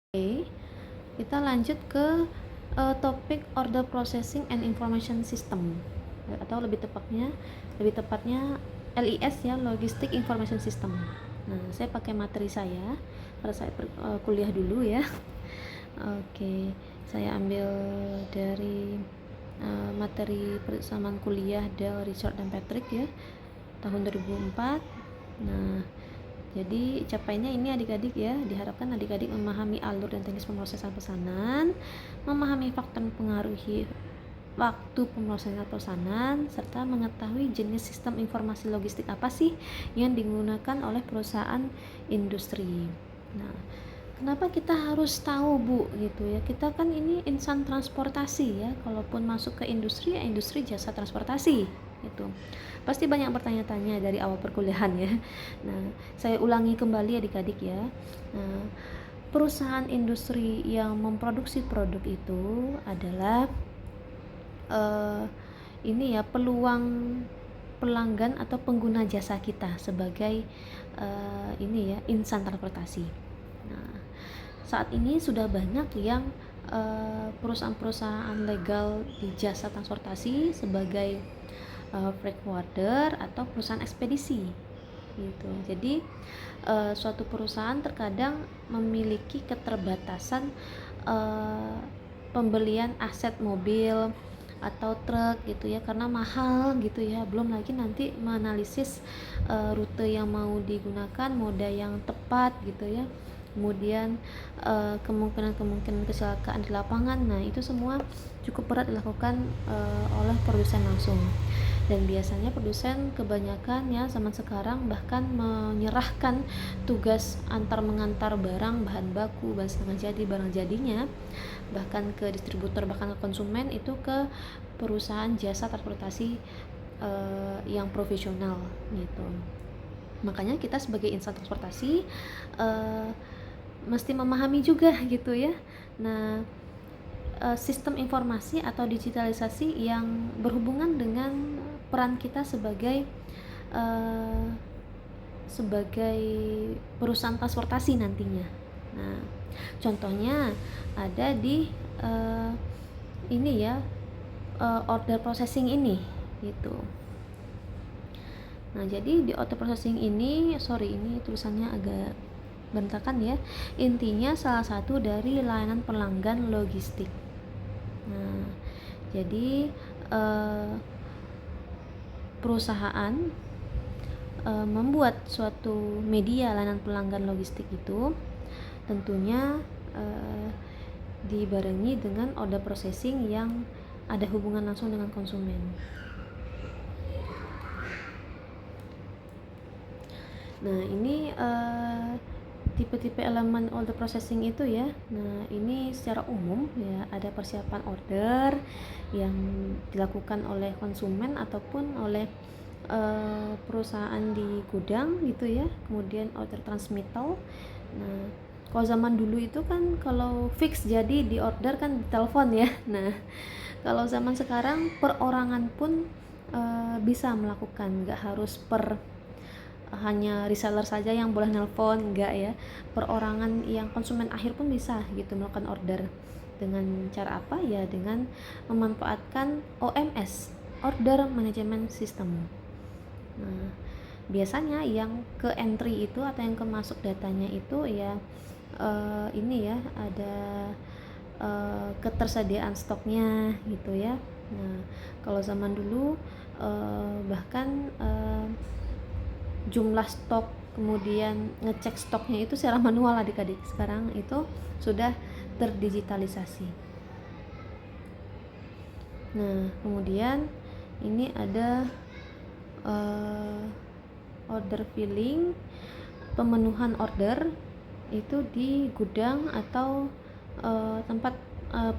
Oke, kita lanjut ke topik order processing and information system, atau lebih tepatnya LIS ya, logistic information system. Nah, saya pakai materi saya pada saat kuliah dulu ya. Oke, saya ambil dari materi persamaan kuliah Dell, Richard dan Patrick ya, tahun 2004. Nah, jadi capaiannya ini adik-adik ya, diharapkan adik-adik memahami alur dan teknis pemrosesan pesanan, memahami faktor mempengaruhi waktu pemrosesan pesanan, serta mengetahui jenis sistem informasi logistik apa sih yang digunakan oleh perusahaan industri. Nah, kenapa kita harus tahu Bu gitu ya, kita kan ini insan transportasi ya, kalaupun masuk ke industri ya industri jasa transportasi gitu. Pasti banyak bertanya-tanya dari awal perkuliahan ya. Nah, saya ulangi kembali adik-adik ya. Nah, perusahaan industri yang memproduksi produk itu adalah ini ya, peluang pelanggan atau pengguna jasa kita sebagai ini ya, insan transportasi. Nah, saat ini sudah banyak yang perusahaan-perusahaan legal di jasa transportasi sebagai freight forwarder atau perusahaan ekspedisi gitu. Jadi suatu perusahaan terkadang memiliki keterbatasan pembelian aset mobil atau truk gitu ya, karena mahal gitu ya, belum lagi nanti menganalisis rute yang mau digunakan, moda yang tepat gitu ya, kemudian kemungkinan kecelakaan di lapangan. Nah, itu semua cukup berat dilakukan oleh produsen langsung, dan biasanya produsen kebanyakan ya zaman sekarang bahkan menyerahkan tugas antar mengantar barang, bahan baku, bahan setengah jadi, barang jadinya bahkan ke distributor, bahkan ke konsumen, itu ke perusahaan jasa transportasi yang profesional gitu. Makanya kita sebagai insan transportasi mesti memahami juga gitu ya. Nah, sistem informasi atau digitalisasi yang berhubungan dengan peran kita sebagai perusahaan transportasi nantinya. Nah, contohnya ada di ini ya, order processing ini gitu. Nah, jadi di order processing ini, ini tulisannya agak berantakan ya. Intinya salah satu dari layanan pelanggan logistik. Nah, jadi perusahaan membuat suatu media layanan pelanggan logistik itu tentunya dibarengi dengan order processing yang ada hubungan langsung dengan konsumen. Nah, ini tipe-tipe elemen order processing itu ya. Nah, ini secara umum ya, ada persiapan order yang dilakukan oleh konsumen ataupun oleh perusahaan di gudang gitu ya, kemudian order transmittal. Nah, kalau zaman dulu itu kan kalau fix jadi di order kan di telepon ya. Nah, kalau zaman sekarang perorangan pun bisa melakukan, nggak harus hanya reseller saja yang boleh nelpon, enggak ya, perorangan yang konsumen akhir pun bisa gitu melakukan order. Dengan cara apa ya, dengan memanfaatkan OMS, order management system. Nah, biasanya yang ke entry itu atau yang ke masuk datanya itu ya ini ya, ada ketersediaan stoknya gitu ya. Nah, kalau zaman dulu bahkan jumlah stok, kemudian ngecek stoknya itu secara manual adik-adik. Sekarang itu sudah terdigitalisasi. Nah, kemudian ini ada order filling, pemenuhan order itu di gudang atau tempat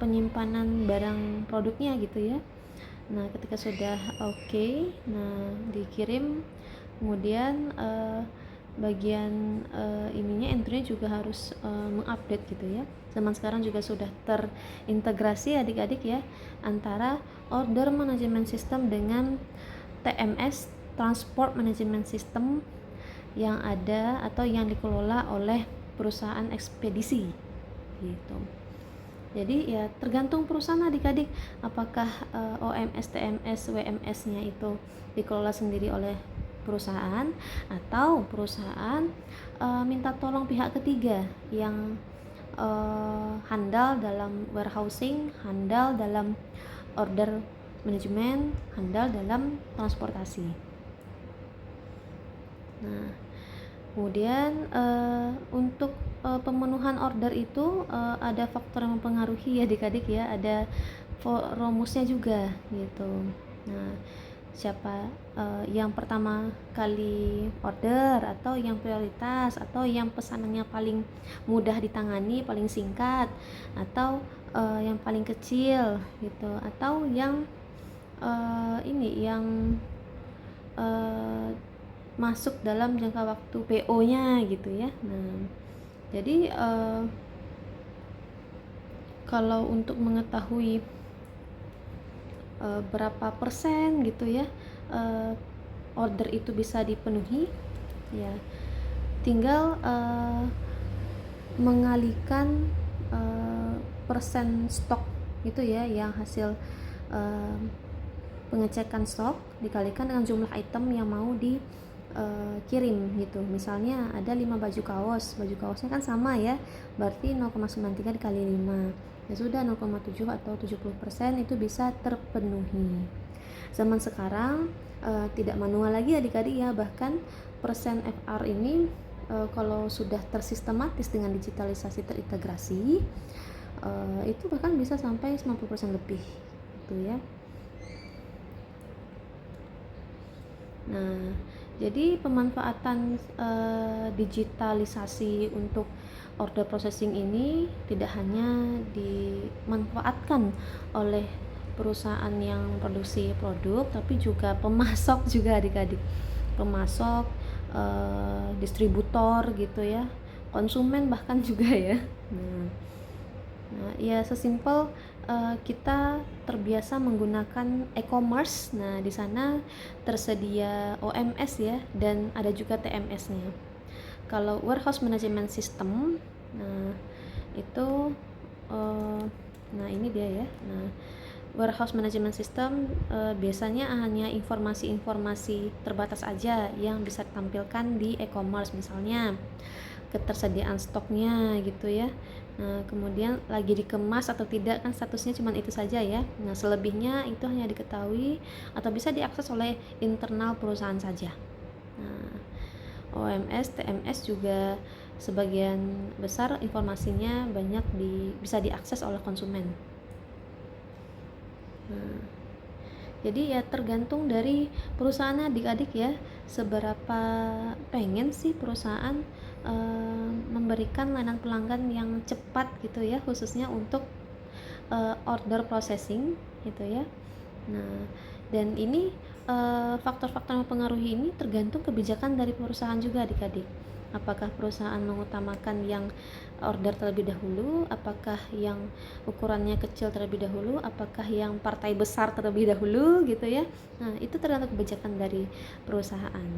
penyimpanan barang produknya gitu ya. Nah, ketika sudah oke, nah dikirim, kemudian bagian ininya, entry juga harus mengupdate gitu ya. Zaman sekarang juga sudah terintegrasi adik-adik ya, antara order management system dengan TMS, transport management system, yang ada atau yang dikelola oleh perusahaan ekspedisi. gitu. Jadi ya tergantung perusahaan adik-adik, apakah OMS, TMS, WMS-nya itu dikelola sendiri oleh perusahaan atau perusahaan minta tolong pihak ketiga yang handal dalam warehousing, handal dalam order manajemen, handal dalam transportasi. Nah, kemudian untuk pemenuhan order itu ada faktor yang mempengaruhi ya adik-adik ya, ada rumusnya juga gitu. Nah, siapa yang pertama kali order, atau yang prioritas, atau yang pesanannya paling mudah ditangani, paling singkat, atau yang paling kecil gitu, atau yang ini yang masuk dalam jangka waktu PO-nya gitu ya. Nah, jadi kalau untuk mengetahui berapa persen gitu ya order itu bisa dipenuhi, ya tinggal mengalihkan persen stok gitu ya, yang hasil pengecekan stok dikalikan dengan jumlah item yang mau dikirim gitu. Misalnya ada 5 baju kaosnya kan sama ya, berarti 0,93 dikali 5 ya sudah 0,7 atau 70% itu bisa terpenuhi. Zaman sekarang tidak manual lagi adik-adik ya, bahkan persen FR ini kalau sudah tersistematis dengan digitalisasi terintegrasi itu bahkan bisa sampai 90% lebih gitu ya. Nah, jadi pemanfaatan digitalisasi untuk order processing ini tidak hanya dimanfaatkan oleh perusahaan yang produksi produk, tapi juga pemasok juga adik-adik, pemasok, distributor gitu ya, konsumen bahkan juga ya. Nah ya sesimpel kita terbiasa menggunakan e-commerce. Nah di sana tersedia OMS ya, dan ada juga TMS-nya. Kalau warehouse management system, nah itu nah ini dia ya. Nah, warehouse management system biasanya hanya informasi-informasi terbatas aja yang bisa ditampilkan di e-commerce, misalnya ketersediaan stoknya gitu ya. Nah, kemudian lagi dikemas atau tidak, kan statusnya cuma itu saja ya. Nah, selebihnya itu hanya diketahui atau bisa diakses oleh internal perusahaan saja. Nah, OMS, TMS juga sebagian besar informasinya banyak bisa diakses oleh konsumen. Nah, jadi ya tergantung dari perusahaan adik-adik ya, seberapa pengen sih perusahaan memberikan layanan pelanggan yang cepat gitu ya, khususnya untuk order processing gitu ya. Nah, dan ini faktor-faktor yang mempengaruhi ini tergantung kebijakan dari perusahaan juga adik-adik. Apakah perusahaan mengutamakan yang order terlebih dahulu, apakah yang ukurannya kecil terlebih dahulu, apakah yang partai besar terlebih dahulu gitu ya. Nah, itu tergantung kebijakan dari perusahaan.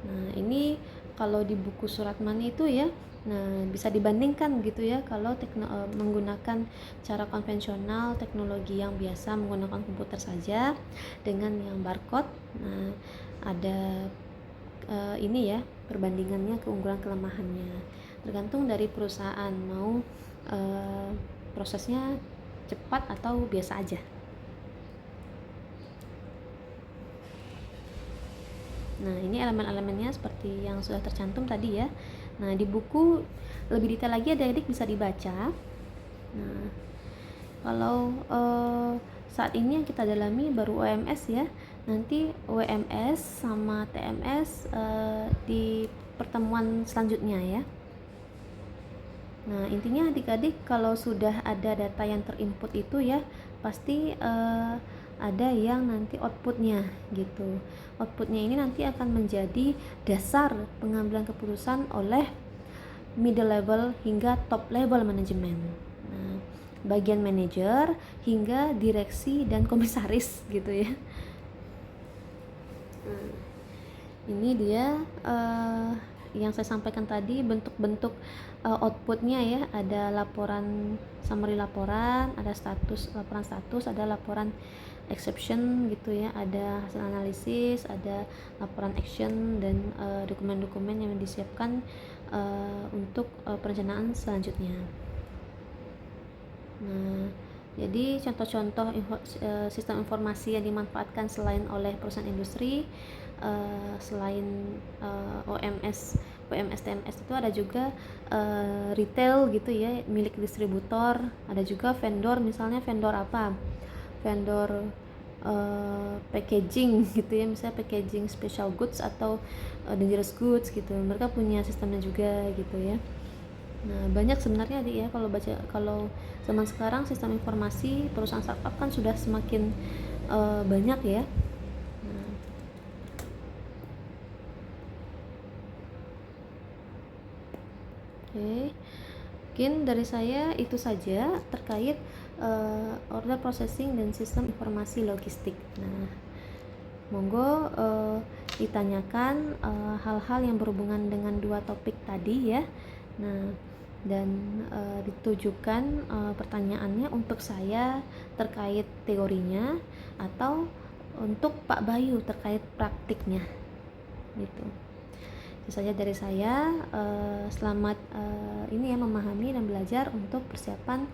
Nah, ini kalau di buku surat money itu ya, nah bisa dibandingkan gitu ya, kalau menggunakan cara konvensional, teknologi yang biasa menggunakan komputer saja dengan yang barcode. Nah, ada ini ya perbandingannya, keunggulan kelemahannya tergantung dari perusahaan mau prosesnya cepat atau biasa aja. Nah, ini elemen-elemennya seperti yang sudah tercantum tadi ya. Nah, di buku lebih detail lagi adik-adik bisa dibaca. Nah, kalau saat ini yang kita dalami baru OMS ya. Nanti WMS sama TMS di pertemuan selanjutnya ya. Nah, intinya adik-adik kalau sudah ada data yang terinput itu ya, pasti ada yang nanti outputnya gitu. Outputnya ini nanti akan menjadi dasar pengambilan keputusan oleh middle level hingga top level manajemen. Nah, bagian manajer hingga direksi dan komisaris gitu ya. Ini dia yang saya sampaikan tadi, bentuk-bentuk outputnya ya, ada laporan summary laporan, ada laporan status, ada laporan exception gitu ya, ada hasil analisis, ada laporan action, dan dokumen-dokumen yang disiapkan untuk perencanaan selanjutnya. Nah, jadi contoh-contoh sistem informasi yang dimanfaatkan selain oleh perusahaan industri, selain OMS, TMS itu ada juga retail gitu ya, milik distributor, ada juga vendor, misalnya vendor apa? Vendor packaging gitu ya, misalnya packaging special goods atau dangerous goods gitu. Mereka punya sistemnya juga gitu ya. Nah, banyak sebenarnya ya, kalau zaman sekarang sistem informasi perusahaan startup kan sudah semakin banyak ya. Nah, oke. Mungkin dari saya itu saja terkait order processing dan sistem informasi logistik. Nah, monggo ditanyakan hal-hal yang berhubungan dengan dua topik tadi ya. Nah, dan ditujukan pertanyaannya untuk saya terkait teorinya atau untuk Pak Bayu terkait praktiknya gitu. Itu saja dari saya. Selamat ini ya, memahami dan belajar untuk persiapan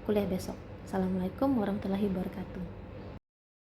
kuliah besok. Assalamualaikum warahmatullahi wabarakatuh.